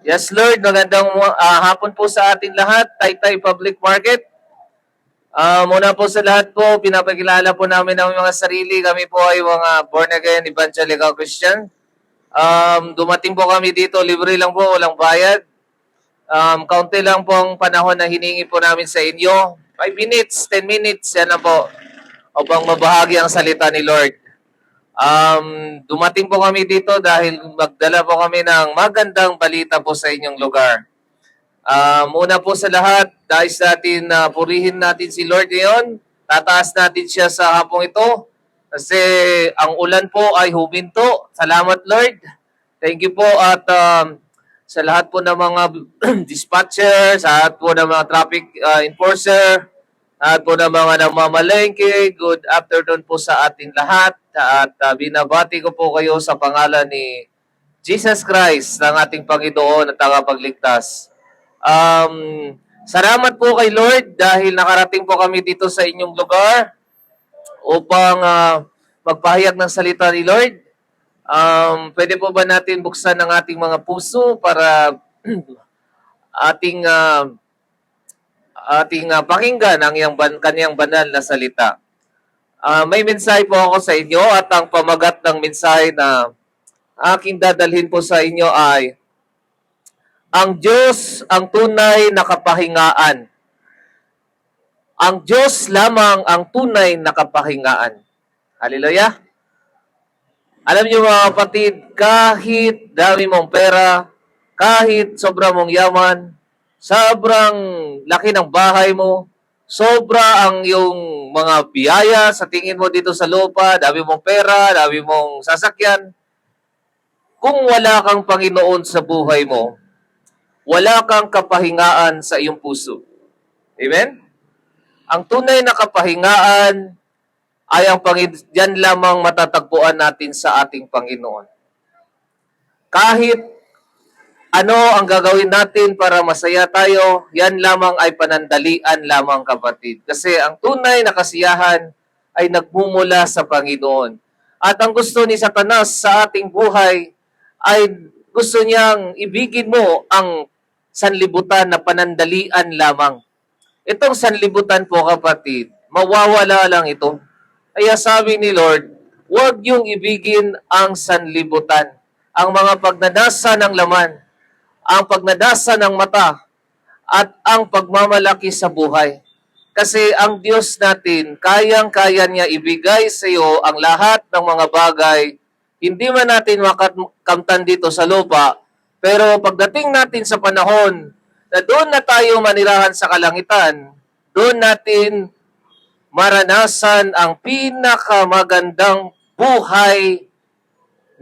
Yes, Lord, magandang hapon po sa ating lahat, Taytay Public Market. Muna po sa lahat po, pinapakilala po namin ang mga sarili. Kami po ay mga born-again evangelical Christian. Dumating po kami dito, libre lang po, walang bayad. Kaunti lang po ang panahon na hiningi po namin sa inyo. 5 minutes, 10 minutes, yan na po, upang mabahagi ang salita ni Lord. Dumating po kami dito dahil magdala po kami ng magandang balita po sa inyong lugar. Una po sa lahat, dahil natin purihin natin si Lord ngayon. Tataas natin siya sa hapong ito kasi ang ulan po ay huminto. Salamat Lord. Thank you po at sa lahat po ng mga dispatcher, sa lahat po ng mga traffic enforcer, at po ng mga namamalengke, good afternoon po sa ating lahat. At binabati ko po kayo sa pangalan ni Jesus Christ, ng ating Panginoon at tagapagligtas. Salamat po kay Lord dahil nakarating po kami dito sa inyong lugar upang magpahayag ng salita ni Lord. Pwede po ba natin buksan ang ating mga puso para ating pakinggan ang kanyang banal na salita. May mensahe po ako sa inyo at ang pamagat ng mensahe na aking dadalhin po sa inyo ay ang Diyos ang tunay na kapahingaan. Ang Diyos lamang ang tunay na kapahingaan. Hallelujah! Alam niyo mga kapatid, kahit dami mong pera, kahit sobra mong yaman, sobrang laki ng bahay mo, sobra ang iyong mga biyaya sa tingin mo dito sa lupa, dami mong pera, dami mong sasakyan. Kung wala kang Panginoon sa buhay mo, wala kang kapahingaan sa iyong puso. Amen? Ang tunay na kapahingaan ay ang yan lamang matatagpuan natin sa ating Panginoon. Kahit ano ang gagawin natin para masaya tayo, yan lamang ay panandalian lamang kapatid. Kasi ang tunay na kasiyahan ay nagmumula sa Panginoon. At ang gusto ni Satanas sa ating buhay ay gusto niyang ibigin mo ang sanlibutan na panandalian lamang. Itong sanlibutan po kapatid, mawawala lang ito. Kaya sabi ni Lord, huwag niyong ibigin ang sanlibutan, ang mga pagnanasa ng laman, ang pagnanasa ng mata, at ang pagmamalaki sa buhay. Kasi ang Diyos natin, kayang-kaya niya ibigay sa iyo ang lahat ng mga bagay. Hindi man natin makamtan dito sa lupa, pero pagdating natin sa panahon na doon na tayo manirahan sa kalangitan, doon natin maranasan ang pinakamagandang buhay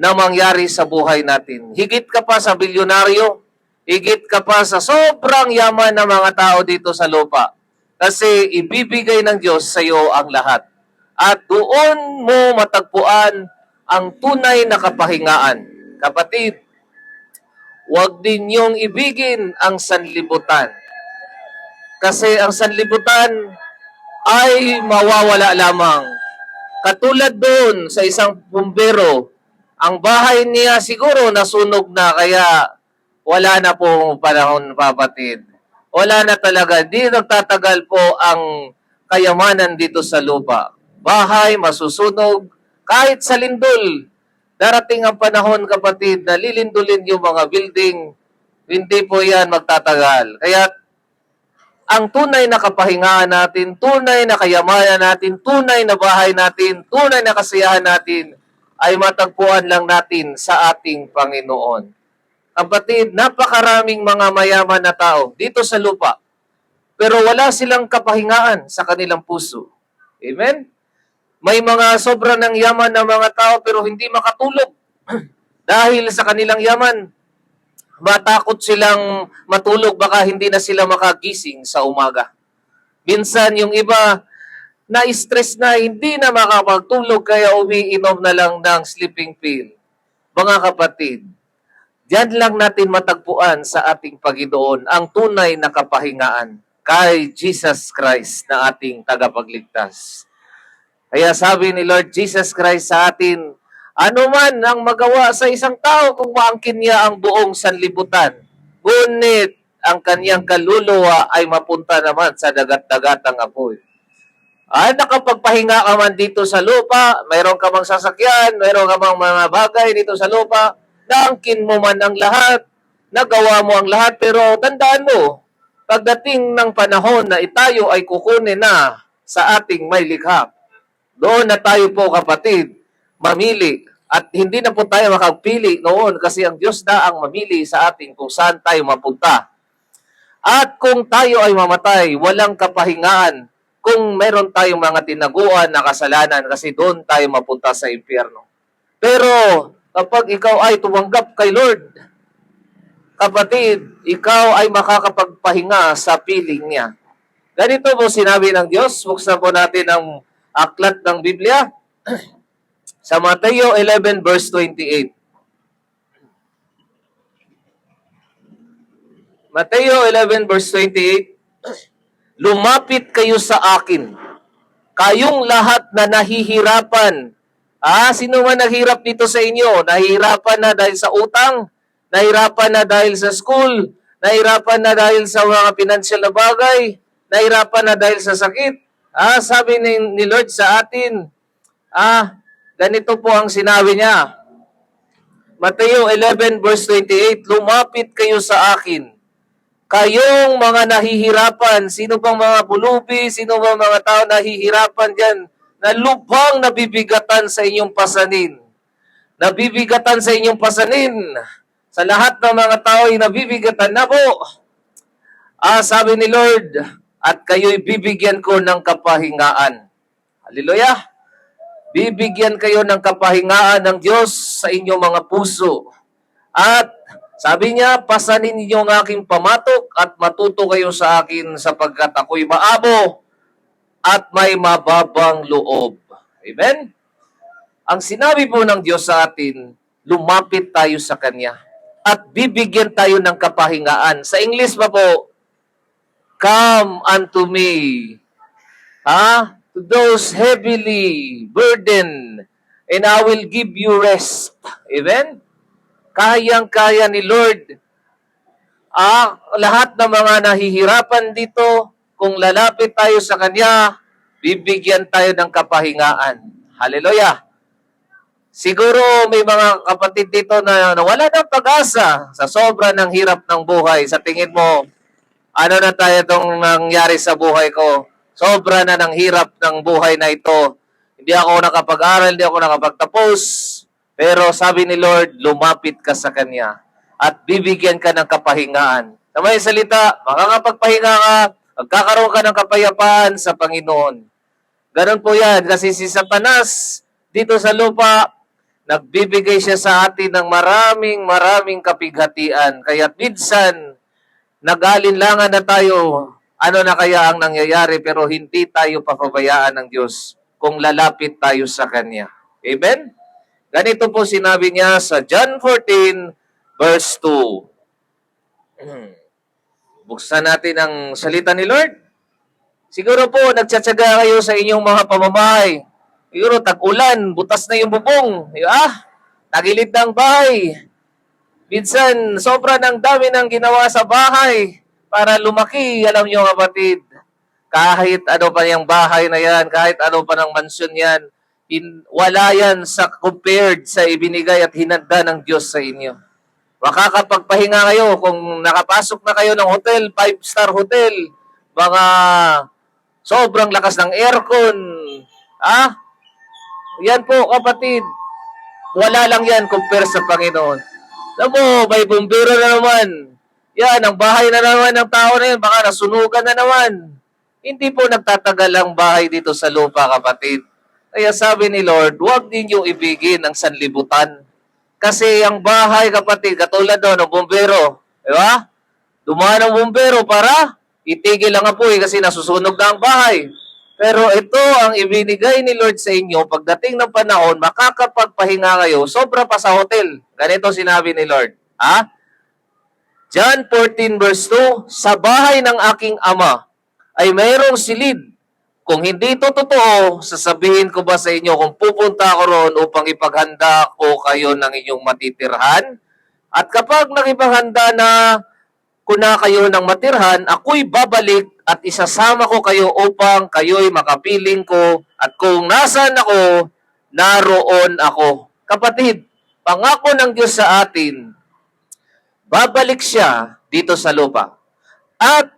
na mangyari sa buhay natin. Higit ka pa sa bilyonaryo, higit ka pa sa sobrang yaman ng mga tao dito sa lupa. Kasi ibibigay ng Diyos sa iyo ang lahat. At doon mo matagpuan ang tunay na kapahingaan. Kapatid, huwag din niyong ibigin ang sanlibutan. Kasi ang sanlibutan ay mawawala lamang. Katulad doon sa isang bumbero, ang bahay niya siguro nasunog na kaya wala na po panahon kapatid. Wala na talaga. Di nagtatagal po ang kayamanan dito sa lupa. Bahay masusunog kahit sa lindol. Darating ang panahon kapatid na lilindulin yung mga building. Hindi po yan magtatagal. Kaya ang tunay na kapahingaan natin, tunay na kayamanan natin, tunay na bahay natin, tunay na kasiyahan natin, ay matagpuan lang natin sa ating Panginoon. Kapatid, napakaraming mga mayaman na tao dito sa lupa, pero wala silang kapahingaan sa kanilang puso. Amen? May mga sobra ng yaman na mga tao pero hindi makatulog dahil sa kanilang yaman. Matakot silang matulog, baka hindi na sila makagising sa umaga. Minsan yung iba, na-stress na, hindi na makapagtulog, kaya umiinom na lang ng sleeping pill. Mga kapatid, diyan lang natin matagpuan sa ating Panginoon ang tunay na kapahingaan kay Jesus Christ na ating tagapagligtas. Kaya sabi ni Lord Jesus Christ sa atin, Ano man ang magawa sa isang tao kung maangkin niya ang buong sanlibutan. Ngunit ang kanyang kaluluwa ay mapunta naman sa dagat-dagatang apoy. Nakapagpahinga ka man dito sa lupa, mayroon ka mang sasakyan, mayroon ka mang mga bagay dito sa lupa, naangkin mo man ang lahat, nagawa mo ang lahat, pero tandaan mo, pagdating ng panahon na itayo ay kukunin na sa ating may likha, doon na tayo po kapatid, mamili. At hindi na po tayo makapili noon kasi ang Diyos na ang mamili sa atin kung saan tayo mapunta. At kung tayo ay mamatay, walang kapahingaan kung meron tayong mga tinaguan na kasalanan kasi doon tayo mapunta sa impyerno. Pero kapag ikaw ay tumanggap kay Lord, kapatid, ikaw ay makakapagpahinga sa piling niya. Ganito po sinabi ng Diyos. Buksan po natin ang aklat ng Biblia sa Mateo 11 verse 28. Mateo 11 verse 28. Lumapit kayo sa akin, kayong lahat na nahihirapan. Sino man naghirap dito sa inyo? Nahihirapan na dahil sa utang, nahihirapan na dahil sa school, nahihirapan na dahil sa mga financial na bagay, nahihirapan na dahil sa sakit. Sabi ni Lord sa atin, ganito po ang sinabi niya. Mateo 11 verse 28, lumapit kayo sa akin, kayong mga nahihirapan. Sino bang mga pulubi, sino bang mga tao nahihirapan dyan, na lubhang nabibigatan sa inyong pasanin. Nabibigatan sa inyong pasanin. Sa lahat ng mga tao ay nabibigatan na po. Sabi ni Lord, at kayo'y bibigyan ko ng kapahingaan. Hallelujah! Bibigyan kayo ng kapahingaan ng Diyos sa inyong mga puso. At sabi niya, pasanin ninyo ang aking pamatok at matuto kayo sa akin sapagkat ako'y maamo at may mababang loob. Amen? Ang sinabi po ng Diyos sa atin, lumapit tayo sa Kanya at bibigyan tayo ng kapahingaan. Sa English pa po, come unto me. To those heavily burdened, and I will give you rest. Amen? Kayang-kaya ni Lord. Lahat ng mga nahihirapan dito, kung lalapit tayo sa Kanya, bibigyan tayo ng kapahingaan. Hallelujah! Siguro may mga kapatid dito na wala ng pag-asa sa sobra ng hirap ng buhay. Sa tingin mo, ano na tayo itong nangyari sa buhay ko? Sobra na ng hirap ng buhay na ito. Hindi ako nakapag-aral, hindi ako nakapagtapos. Pero sabi ni Lord, lumapit ka sa Kanya at bibigyan ka ng kapahingaan. Sa may salita, makakapagpahinga ka, magkakaroon ka ng kapayapaan sa Panginoon. Ganon po yan, kasi si Satanas dito sa lupa, nagbibigay siya sa atin ng maraming kapighatian. Kaya minsan, nag-alinlangan na tayo, ano na kaya ang nangyayari, pero hindi tayo papabayaan ng Diyos kung lalapit tayo sa Kanya. Amen? Ganito po sinabi niya sa John 14, verse 2. Buksan natin ang salita ni Lord. Siguro po, nagtsatsaga kayo sa inyong mga pamamahay. Siguro, tag-ulan, butas na yung bubong. Tagilid ng bahay. Minsan, sobra ng dami ng ginawa sa bahay para lumaki. Alam niyo kapatid, kahit ano pa yung bahay na yan, kahit ano pa ng mansyon yan, wala yan sa compared sa ibinigay at hinanda ng Diyos sa inyo. Makakapagpahinga kayo kung nakapasok na kayo ng hotel, 5-star hotel, mga sobrang lakas ng aircon. Yan po kapatid, wala lang yan compare sa Panginoon. Alam mo, may bumbero na naman. Yan, ang bahay na naman ng tao na yan, baka nasunugan na naman. Hindi po nagtatagal ang bahay dito sa lupa, kapatid. Kaya sabi ni Lord, huwag ninyong ibigin ang sanlibutan. Kasi ang bahay, kapatid, katulad doon ng bumbero, di ba? Dumaan ang bumbero para itigil ang apoy kasi nasusunog na ang bahay. Pero ito ang ibinigay ni Lord sa inyo, pagdating ng panahon, makakapagpahinga kayo, sobra pa sa hotel. Ganito sinabi ni Lord. John 14 verse 2, sa bahay ng aking ama ay mayroong silid. Kung hindi ito totoo, sasabihin ko ba sa inyo kung pupunta ako roon upang ipaghanda ko kayo ng inyong matitirhan? At kapag nakipaghanda na ko na kayo ng matirhan, ako'y babalik at isasama ko kayo upang kayo'y makapiling ko at kung nasaan ako, naroon ako. Kapatid, pangako ng Diyos sa atin, babalik siya dito sa lupa. At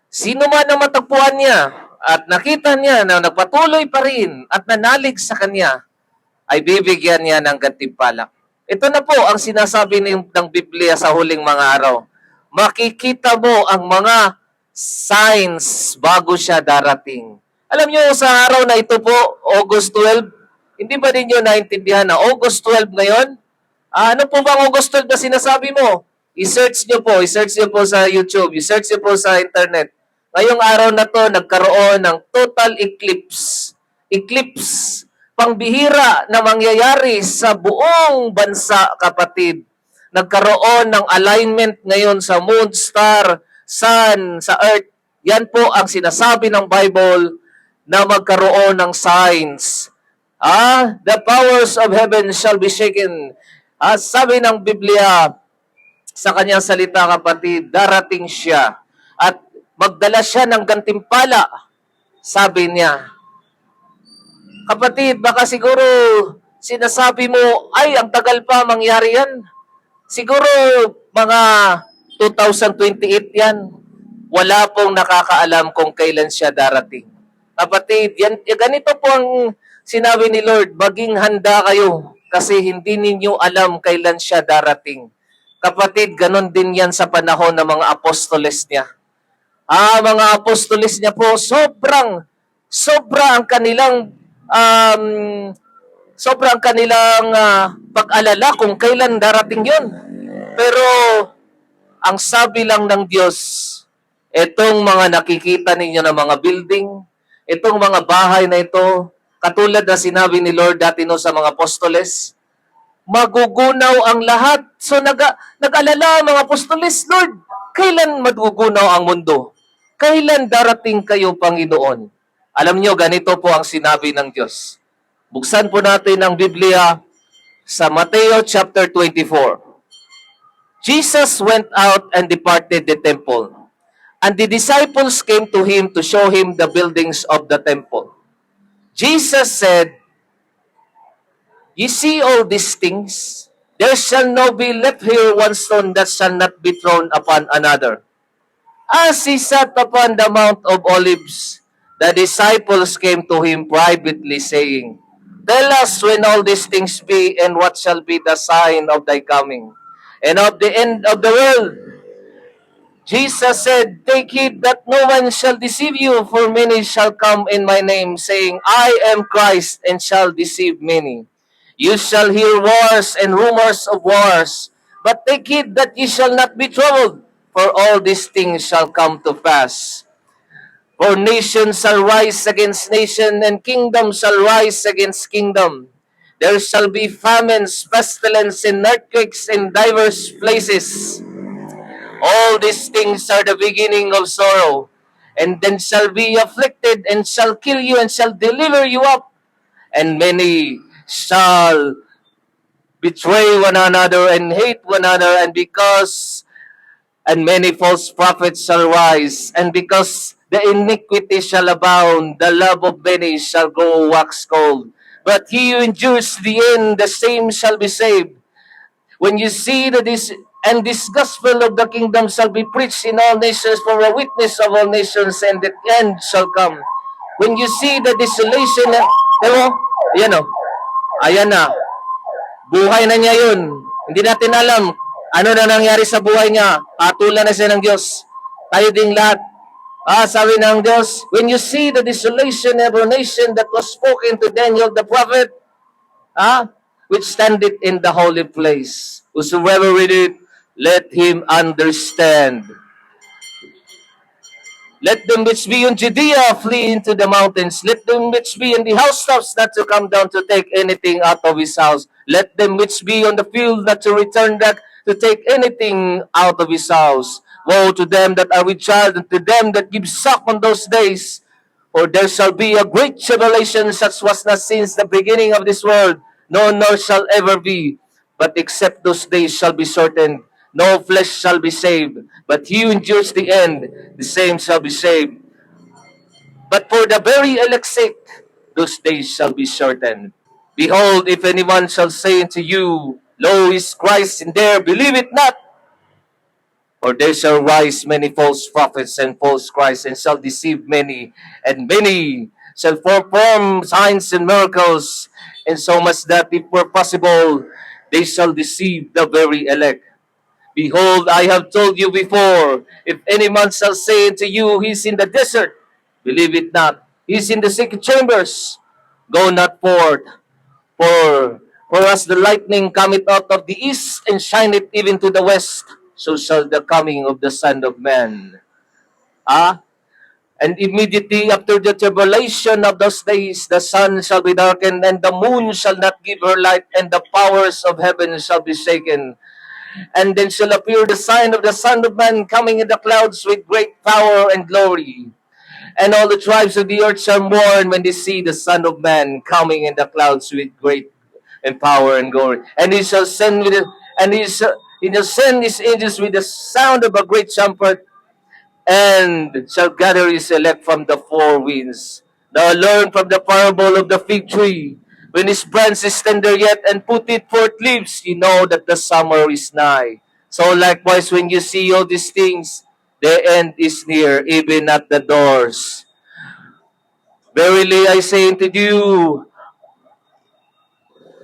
sino man ang matagpuan niya at nakita niya na nagpatuloy pa rin at nanalig sa kanya, ay bibigyan niya ng gantimpala. Ito na po ang sinasabi ng Biblia sa huling mga araw. Makikita mo ang mga signs bago siya darating. Alam niyo, sa araw na ito po, August 12, hindi ba ninyo naintindihan na August 12 ngayon? Ano po bang August 12 na sinasabi mo? I-search niyo po sa YouTube, i-search niyo po sa internet. Ngayong araw na to, nagkaroon ng total eclipse. Eclipse, pangbihira na mangyayari sa buong bansa, kapatid. Nagkaroon ng alignment ngayon sa moon, star, sun, sa earth. Yan po ang sinasabi ng Bible na magkaroon ng signs. The powers of heaven shall be shaken. Sabi ng Biblia sa kanyang salita, kapatid, darating siya at magdala siya ng gantimpala. Sabi niya, kapatid, baka siguro sinasabi mo, ay, ang tagal pa mangyari yan. Siguro mga 2028 yan. Wala pong nakakaalam kung kailan siya darating. Kapatid, ganito po ang sinabi ni Lord, maging handa kayo kasi hindi ninyo alam kailan siya darating. Kapatid, ganon din yan sa panahon ng mga apostoles niya. Mga apostoles niya po, sobra ang kanilang pag-alala kung kailan darating yon. Pero ang sabi lang ng Diyos, itong mga nakikita ninyo na mga building, itong mga bahay na ito, katulad na sinabi ni Lord dati no sa mga apostoles, magugunaw ang lahat. So nag-alala ang mga apostoles, Lord, kailan magugunaw ang mundo? Kailan darating kayo, Panginoon? Alam nyo, ganito po ang sinabi ng Diyos. Buksan po natin ang Biblia sa Mateo chapter 24. Jesus went out and departed the temple, and the disciples came to him to show him the buildings of the temple. Jesus said, "You see all these things? There shall no be left here one stone that shall not be thrown upon another." As he sat upon the Mount of Olives, the disciples came to him privately, saying, "Tell us when all these things be, and what shall be the sign of thy coming, and of the end of the world?" Jesus said, "Take heed that no one shall deceive you, for many shall come in my name, saying, I am Christ, and shall deceive many. You shall hear wars and rumors of wars, but take heed that ye shall not be troubled, for all these things shall come to pass. For nation shall rise against nation, and kingdom shall rise against kingdom. There shall be famines, pestilence, and earthquakes in diverse places. All these things are the beginning of sorrow. And then shall be afflicted, and shall kill you, and shall deliver you up. And many shall betray one another, and hate one another, and many false prophets shall rise, and because the iniquity shall abound, the love of many shall go wax cold. But he who endures the end, the same shall be saved. When you see that this gospel of the kingdom shall be preached in all nations for a witness of all nations, and the end shall come. When you see the desolation, ayan na, buhay na niya yun. Hindi natin alam ano na nangyari sa buhay niya. Patulan na siya ng Diyos. Tayo ding lahat. Sabi ng Diyos, when you see the desolation of a nation that was spoken to Daniel the prophet, which standeth in the holy place. Whosoever read it, let him understand. Let them which be in Judea flee into the mountains. Let them which be in the housetops not to come down to take anything out of his house. Let them which be on the field not to return back to take anything out of his house. Woe to them that are with child, and to them that give suck on those days, For there shall be a great tribulation such was not since the beginning of this world, no nor shall ever be. But except those days shall be shortened, no flesh shall be saved. But he who endures the end, the same shall be saved. But for the very elect's sake, those days shall be shortened. Behold, if anyone shall say unto you, Lo is Christ in there, believe it not. For there shall rise many false prophets and false Christs, and shall deceive many, and many shall perform signs and miracles, and so much that if were possible, they shall deceive the very elect. Behold, I have told you before, if any man shall say unto you, He is in the desert, believe it not. He is in the secret chambers, go not forth. For, for as the lightning cometh out of the east, and shineth even to the west, so shall the coming of the Son of Man. Ah, and immediately after the tribulation of those days, the sun shall be darkened, and the moon shall not give her light, and the powers of heaven shall be shaken. And then shall appear the sign of the Son of Man coming in the clouds with great power and glory. And all the tribes of the earth shall mourn when they see the Son of Man coming in the clouds with great and power and glory. And he shall send with he shall send his angels with the sound of a great trumpet, and shall gather his elect from the four winds. Now learn from the parable of the fig tree. When his branch is tender yet and put it forth leaves, you know that the summer is nigh. So likewise, when you see all these things, the end is near, even at the doors. Verily I say unto you,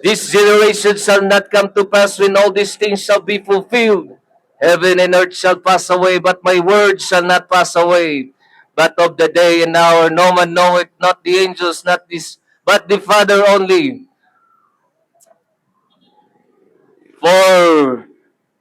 this generation shall not come to pass when all these things shall be fulfilled. Heaven and earth shall pass away, but my word shall not pass away. But of the day and hour no man knoweth, not the angels, not this, but the Father only. For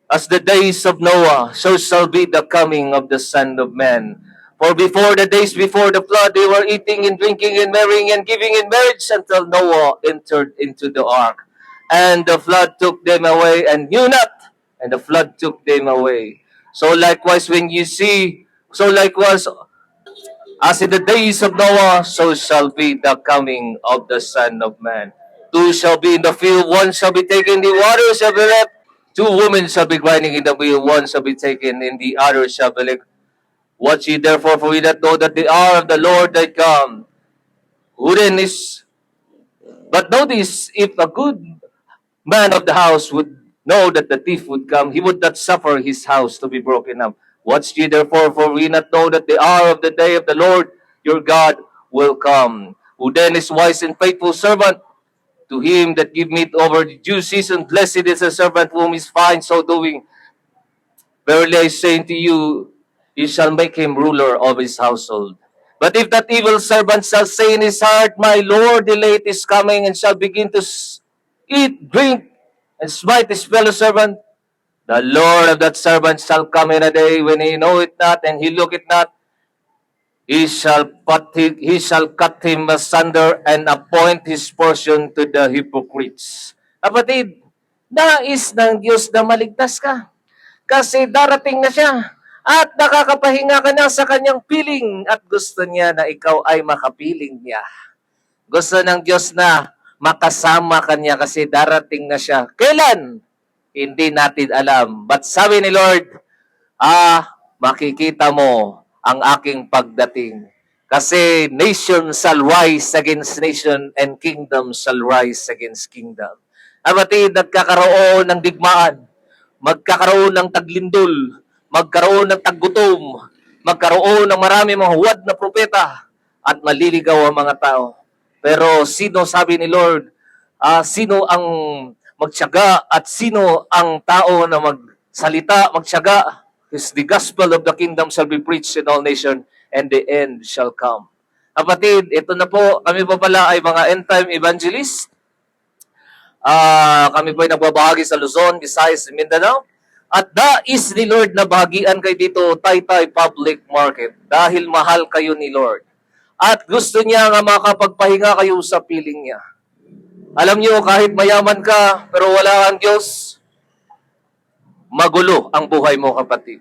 as the days of Noah, so shall be the coming of the Son of Man. For before the days before the flood, they were eating and drinking and marrying and giving in marriage until Noah entered into the ark. And the flood took them away and knew not, and the flood took them away. So likewise, when you see, so likewise, as in the days of Noah, so shall be the coming of the Son of Man. Two shall be in the field, one shall be taken, the other shall be left. Two women shall be grinding in the wheel, one shall be taken, and the other shall be left. Watch ye therefore, for we that know that the hour of the Lord that come. Who then is, but notice, if a good man of the house would know that the thief would come, he would not suffer his house to be broken up. Watch ye therefore, for we not know that the hour of the day of the Lord your God will come. Who then is wise and faithful servant? To him that give meat over the due season, blessed is the servant whom is fine so doing. Verily I say unto you, he shall make him ruler of his household. But if that evil servant shall say in his heart, My Lord, the late is coming, and shall begin to eat, drink, and smite his fellow servant, the Lord of that servant shall come in a day when he know it not, and he look it not. He shall cut him asunder and appoint his portion to the hypocrites. Kapatid, nais ng Diyos na maligtas ka. Kasi darating na siya at nakakapahinga ka na sa kanyang piling at gusto niya na ikaw ay makapiling niya. Gusto ng Diyos na makasama ka niya kasi darating na siya. Kailan? Hindi natin alam. But sabi ni Lord, makikita mo ang aking pagdating. Kasi nation shall rise against nation and kingdom shall rise against kingdom. Kapatid, nagkakaroon ng digmaan, magkakaroon ng taglindol, magkaroon ng taggutom, magkaroon ng marami mga huwad na propeta, at maliligaw ang mga tao. Pero sino, sabi ni Lord, sino ang magtiyaga at sino ang tao na magsalita, magtiyaga? Is the gospel of the kingdom shall be preached in all nations, and the end shall come. Kapatid, ito na po, kami po pala ay mga end-time evangelists. Kami po ay nagbabahagi sa Luzon, Visayas, Mindanao. At nais ni Lord na bahagian kayo dito, Taytay Public Market, dahil mahal kayo ni Lord. At gusto niya nga makapagpahinga kayo sa piling niya. Alam niyo, kahit mayaman ka, pero wala kang Diyos, magulo ang buhay mo, kapatid.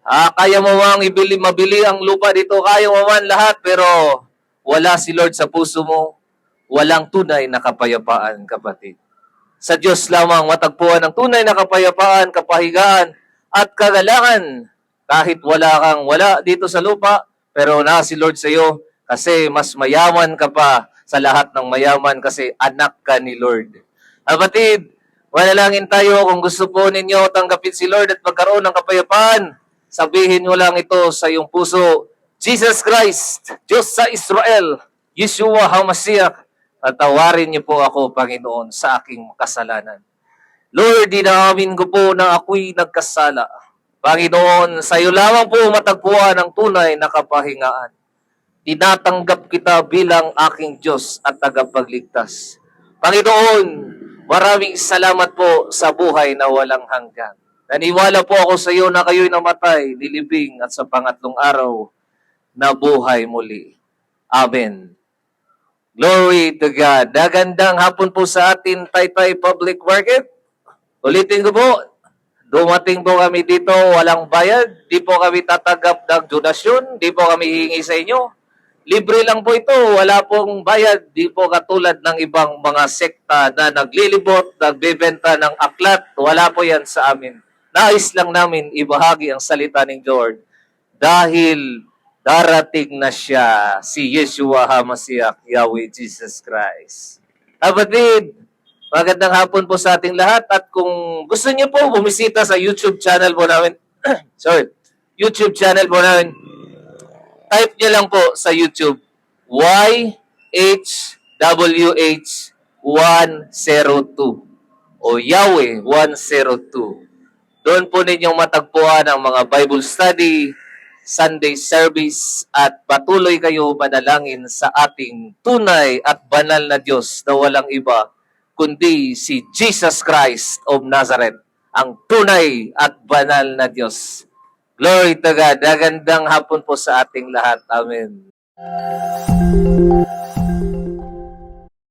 Kaya mo mang mabili ang lupa dito, kaya mo man lahat, pero wala si Lord sa puso mo, walang tunay na kapayapaan, kapatid. Sa Diyos lamang matagpuan ang tunay na kapayapaan, kapahigaan, at kagalangan. Kahit wala dito sa lupa, pero na si Lord sa iyo kasi mas mayaman ka pa sa lahat ng mayaman kasi anak ka ni Lord. Kapatid, manalangin tayo kung gusto po ninyo tanggapin si Lord at magkaroon ng kapayapaan. Sabihin mo lang ito sa iyong puso, Jesus Christ, Diyos sa Israel, Yeshua HaMashiach, tatawarin niyo po ako, Panginoon, sa aking kasalanan. Lord, dinaamin ko po na ako'y nagkasala. Panginoon, sa iyo lamang po matagpuan ang tunay na kapahingaan. Tinatanggap kita bilang aking Diyos at tagapagligtas. Panginoon, maraming salamat po sa buhay na walang hanggan. Naniwala po ako sa iyo na kayo'y namatay, nilibing at sa pangatlong araw na buhay muli. Amen. Glory to God. Magandang hapon po sa atin, Taytay Public Market. Ulitin ko po, dumating po kami dito, walang bayad. Di po kami tatanggap ng donasyon. Di po kami hihingi sa inyo. Libre lang po ito. Wala pong bayad. Di po katulad ng ibang mga sekta na naglilibot, nagbebenta ng aklat. Wala po yan sa amin. Nais lang namin ibahagi ang salita ng Lord. Dahil darating na siya, si Yeshua HaMashiach, Yahweh Jesus Christ. Kapatid, magandang hapon po sa ating lahat at kung gusto niyo po bumisita sa YouTube channel po namin, YouTube channel po namin, type niyo lang po sa YouTube, YHWH102 o Yahweh 102. Doon po ninyong matagpuan ang mga Bible study, Sunday service at patuloy kayo manalangin sa ating tunay at banal na Diyos na walang iba kundi si Jesus Christ of Nazareth, ang tunay at banal na Diyos. Glory to God. Magandang hapon po sa ating lahat. Amen.